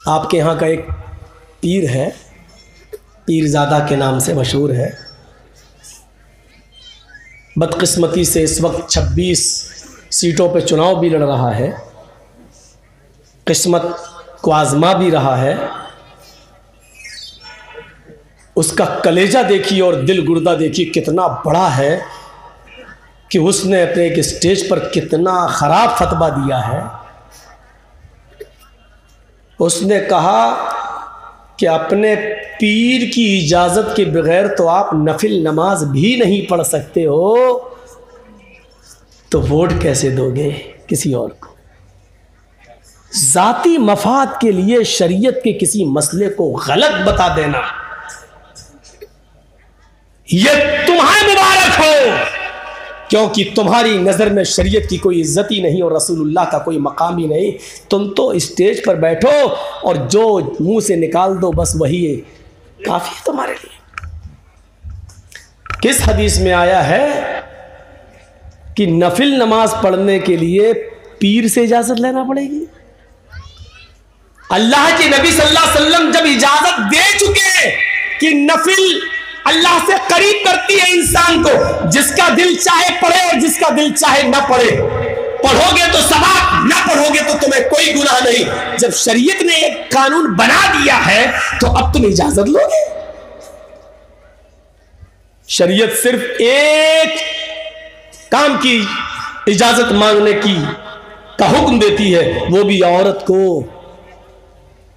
आपके यहाँ का एक पीर है, पीरज़ादा के नाम से मशहूर है। बदकिस्मती से इस वक्त 26 सीटों पे चुनाव भी लड़ रहा है, किस्मत को आजमा भी रहा है। उसका कलेजा देखिए और दिल गुर्दा देखिए कितना बड़ा है कि उसने अपने एक स्टेज पर कितना ख़राब फतवा दिया है। उसने कहा कि अपने पीर की इजाज़त के बगैर तो आप नफिल नमाज भी नहीं पढ़ सकते हो, तो वोट कैसे दोगे किसी और को? ज़ाती मफाद के लिए शरीयत के किसी मसले को गलत बता देना, यह तुम्हारे मुबारक हो, क्योंकि तुम्हारी नज़र में शरीयत की कोई इज्जत ही नहीं और रसूलुल्लाह का कोई मकाम ही नहीं। तुम तो स्टेज पर बैठो और जो मुंह से निकाल दो बस वही है, काफ़ी है तुम्हारे लिए। किस हदीस में आया है कि नफिल नमाज पढ़ने के लिए पीर से इजाज़त लेना पड़ेगी? अल्लाह के नबी सल्लल्लाहु अलैहि वसल्लम जब इजाज़त दे चुके कि नफिल अल्लाह से करीब करती है इंसान को, जिसका दिल चाहे पढ़े और जिसका दिल चाहे ना पढ़े, पढ़ोगे तो सवाब, ना पढ़ोगे तो तुम्हें कोई गुनाह नहीं। जब शरीयत ने एक कानून बना दिया है तो अब तुम इजाजत लोगे? शरीयत सिर्फ एक काम की इजाजत मांगने की का हुक्म देती है, वो भी औरत को,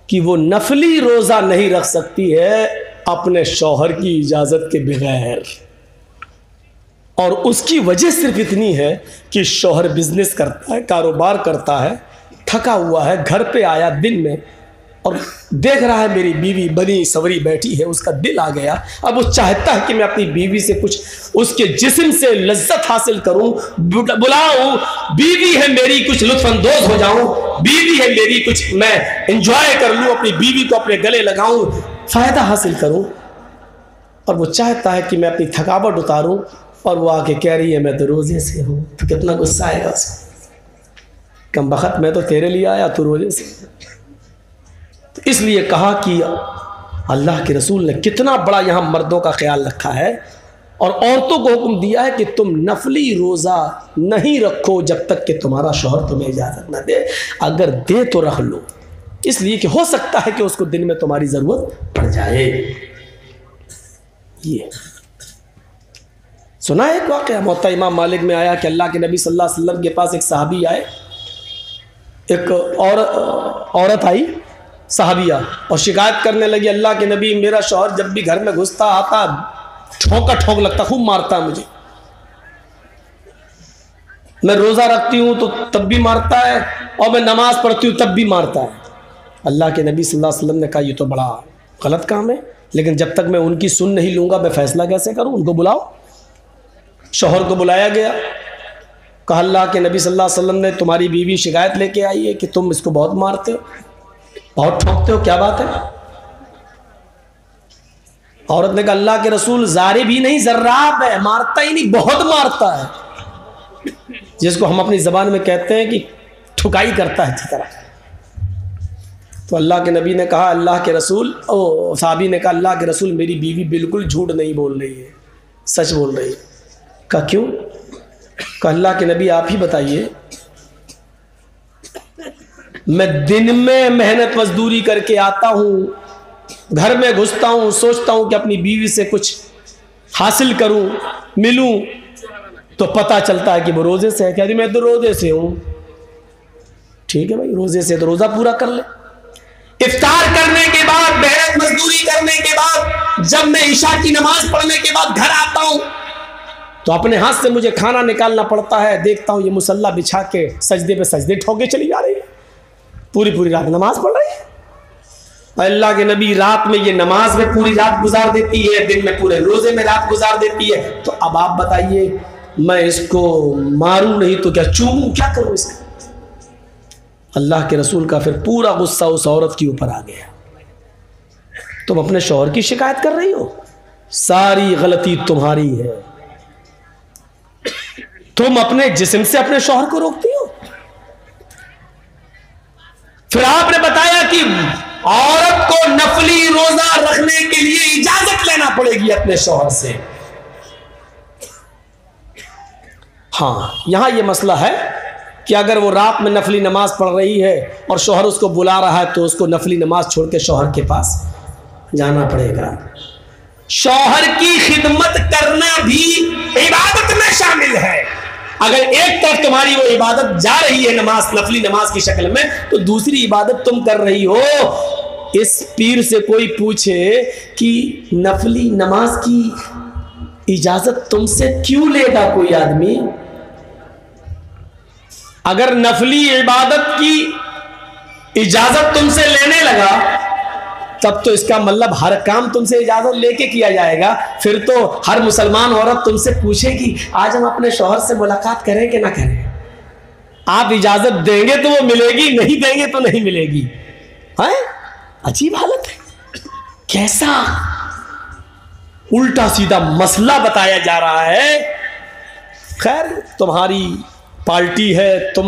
कि वो नफली रोजा नहीं रख सकती है अपने शौहर की इजाज़त के बगैर। और उसकी वजह सिर्फ इतनी है कि शौहर बिजनेस करता है, कारोबार करता है, थका हुआ है, घर पे आया दिन में और देख रहा है मेरी बीवी बनी सवरी बैठी है, उसका दिल आ गया। अब वो चाहता है कि मैं अपनी बीवी से कुछ उसके जिस्म से लज्जत हासिल करूं, बुलाऊं, बीवी है मेरी, कुछ लुत्फानंदोज हो जाऊं, बीवी है मेरी, कुछ मैं एंजॉय कर लूं, अपनी बीवी को अपने गले लगाऊं, फ़ायदा हासिल करूं। और वो चाहता है कि मैं अपनी थकावट उतारूं और वो आके कह रही है मैं तो रोज़े से हूं, तो कितना गुस्सा आएगा उसको, कम बखत मैं तो तेरे लिए आया, तू रोज़े से। तो इसलिए कहा कि अल्लाह के रसूल ने कितना बड़ा यहाँ मर्दों का ख्याल रखा है और औरतों को हुक्म दिया है कि तुम नफली रोज़ा नहीं रखो जब तक कि तुम्हारा शौहर तुम्हें इजाज़त ना दे, अगर दे तो रख लो, इसलिए कि हो सकता है कि उसको दिन में तुम्हारी ज़रूरत पड़ जाए। ये सुना है एक वाक़या, मुअत्ता इमाम मालिक में आया कि अल्लाह के नबी सल्लल्लाहु अलैहि वसल्लम के पास एक सहाबी आए, एक औरत आई सहाबिया और शिकायत करने लगी, अल्लाह के नबी मेरा शौहर जब भी घर में घुसता आता ठोक लगता, खूब मारता मुझे, मैं रोज़ा रखती हूँ तो तब भी मारता है और मैं नमाज पढ़ती हूँ तब भी मारता है। अल्लाह के नबी सल्लल्लाहु अलैहि वसल्लम ने कहा ये तो बड़ा गलत काम है, लेकिन जब तक मैं उनकी सुन नहीं लूँगा मैं फ़ैसला कैसे करूँ, उनको बुलाओ। शौहर को बुलाया गया, कहा अल्लाह के नबी सल्लल्लाहु अलैहि वसल्लम ने तुम्हारी बीवी शिकायत लेके आई है कि तुम इसको बहुत मारते हो, बहुत ठोकते हो, क्या बात है? औरत ने कहा अल्लाह के रसूल ज़ारे भी नहीं ज़र्राब है, मारता ही नहीं, बहुत मारता है, जिसको हम अपनी ज़बान में कहते हैं कि ठुकाई करता है अच्छी तरह। तो अल्लाह के नबी ने कहा अल्लाह के रसूल, ओ साहबी ने कहा अल्लाह के रसूल मेरी बीवी बिल्कुल झूठ नहीं बोल रही है, सच बोल रही है। कहा क्यों? कहा अल्लाह के नबी आप ही बताइए, मैं दिन में मेहनत मजदूरी करके आता हूँ, घर में घुसता हूँ, सोचता हूँ कि अपनी बीवी से कुछ हासिल करूँ, मिलूँ, तो पता चलता है कि वो रोज़े से है। कह रही मैं तो रोज़े से हूँ। ठीक है भाई, रोज़े से तो रोज़ा पूरा कर ले। इफ्तार करने के बाद, मेहनत मजदूरी करने के बाद, जब मैं ईशा की नमाज पढ़ने के बाद घर आता हूँ तो अपने हाथ से मुझे खाना निकालना पड़ता है, देखता हूँ ये मुसल्ला बिछा के सजदे पे सजदे ठोके चली जा रही है, पूरी पूरी रात नमाज पढ़ रही है। अल्लाह के नबी रात में ये नमाज में पूरी रात गुजार देती है, दिन में पूरे रोजे में रात गुजार देती है, तो अब आप बताइए मैं इसको मारूं नहीं तो क्या चूमूं, क्या करूं इसका? अल्लाह के रसूल का फिर पूरा गुस्सा उस औरत के ऊपर आ गया। तुम अपने शौहर की शिकायत कर रही हो, सारी गलती तुम्हारी है, तुम अपने जिस्म से अपने शौहर को रोकती हो। फिर आपने बताया कि औरत को नफली रोजा रखने के लिए इजाजत लेना पड़ेगी अपने शौहर से। हाँ, यहां यह मसला है कि अगर वो रात में नफली नमाज पढ़ रही है और शौहर उसको बुला रहा है तो उसको नफली नमाज छोड़ के शौहर के पास जाना पड़ेगा। शौहर की खिदमत करना भी इबादत में शामिल है। अगर एक तरफ तुम्हारी वो इबादत जा रही है नमाज, नफली नमाज की शक्ल में, तो दूसरी इबादत तुम कर रही हो। इस पीर से कोई पूछे कि नफली नमाज की इजाजत तुमसे क्यों लेगा कोई आदमी? अगर नफली इबादत की इजाजत तुमसे लेने लगा तब तो इसका मतलब हर काम तुमसे इजाजत लेके किया जाएगा। फिर तो हर मुसलमान औरत तुमसे पूछेगी आज हम अपने शौहर से मुलाकात करें कि ना करें। आप इजाजत देंगे तो वो मिलेगी, नहीं देंगे तो नहीं मिलेगी। है अजीब हालत है। कैसा उल्टा सीधा मसला बताया जा रहा है। खैर, तुम्हारी पार्टी है, तुम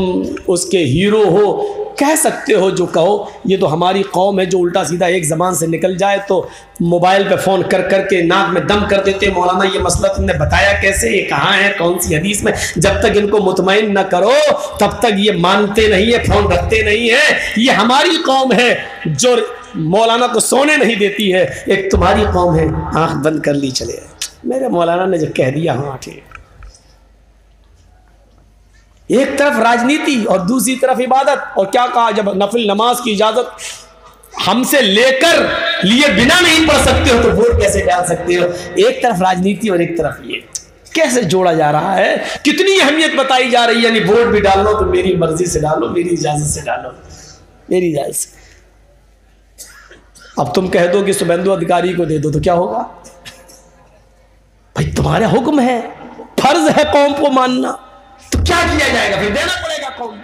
उसके हीरो हो, कह सकते हो जो कहो। ये तो हमारी कौम है जो उल्टा सीधा एक ज़बान से निकल जाए तो मोबाइल पे फ़ोन कर कर के नाक में दम कर देते। मौलाना ये मसला तुमने बताया कैसे, ये कहाँ है, कौन सी हदीस में? जब तक इनको मुतमईन न करो तब तक ये मानते नहीं है, फ़ोन रखते नहीं है। ये हमारी कौम है जो मौलाना को सोने नहीं देती है। एक तुम्हारी कौम है आँख बंद कर ली चले। मेरे मौलाना ने जब कह दिया हाँ ठीक। एक तरफ राजनीति और दूसरी तरफ इबादत। और क्या कहा, जब नफिल नमाज की इजाजत हमसे लेकर लिए बिना नहीं पढ़ सकते हो तो वोट कैसे डाल सकते हो? एक तरफ राजनीति और एक तरफ ये, कैसे जोड़ा जा रहा है? कितनी अहमियत बताई जा रही है। यानी वोट भी डालो तो मेरी मर्जी से डालो, मेरी इजाजत से डालो, मेरी इजाजत से। अब तुम कह दो कि शुभेंदु अधिकारी को दे दो तो क्या होगा? भाई तुम्हारा हुक्म है, फर्ज है कौम को मानना, तो क्या किया जाएगा? फिर देना पड़ेगा कौम।